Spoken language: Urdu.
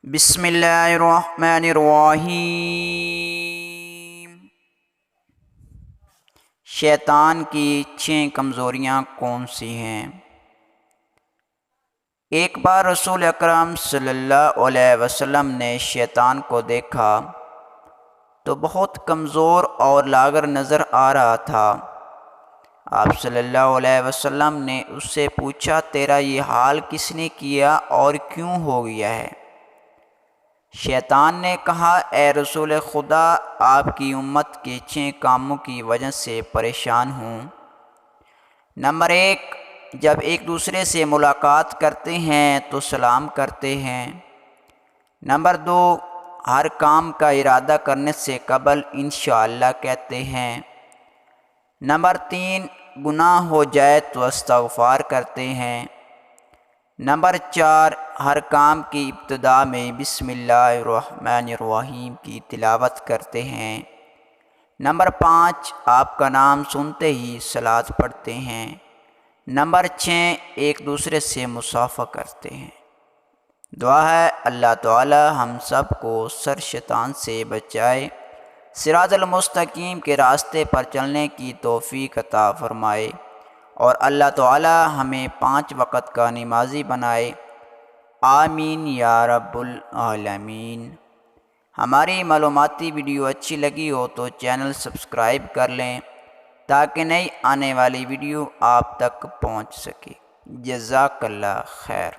بسم اللہ الرحمن الرحیم۔ شیطان کی 6 کمزوریاں کون سی ہیں؟ ایک بار رسول اکرم صلی اللہ علیہ وسلم نے شیطان کو دیکھا تو بہت کمزور اور لاغر نظر آ رہا تھا۔ آپ صلی اللہ علیہ وسلم نے اس سے پوچھا، تیرا یہ حال کس نے کیا اور کیوں ہو گیا ہے؟ شیطان نے کہا، اے رسول خدا، آپ کی امت کے 6 کاموں کی وجہ سے پریشان ہوں۔ نمبر 1، جب ایک دوسرے سے ملاقات کرتے ہیں تو سلام کرتے ہیں۔ نمبر 2، ہر کام کا ارادہ کرنے سے قبل انشاءاللہ کہتے ہیں۔ نمبر 3، گناہ ہو جائے تو استغفار کرتے ہیں۔ نمبر 4، ہر کام کی ابتدا میں بسم اللہ الرحمن الرحیم کی تلاوت کرتے ہیں۔ نمبر 5، آپ کا نام سنتے ہی صلاۃ پڑھتے ہیں۔ نمبر 6، ایک دوسرے سے مصافحہ کرتے ہیں۔ دعا ہے اللہ تعالی ہم سب کو شر شیطان سے بچائے، صراط المستقیم کے راستے پر چلنے کی توفیق عطا فرمائے، اور اللہ تعالی ہمیں 5 وقت کا نمازی بنائے، آمین یا رب العالمین۔ ہماری معلوماتی ویڈیو اچھی لگی ہو تو چینل سبسکرائب کر لیں تاکہ نئی آنے والی ویڈیو آپ تک پہنچ سکے۔ جزاک اللہ خیر۔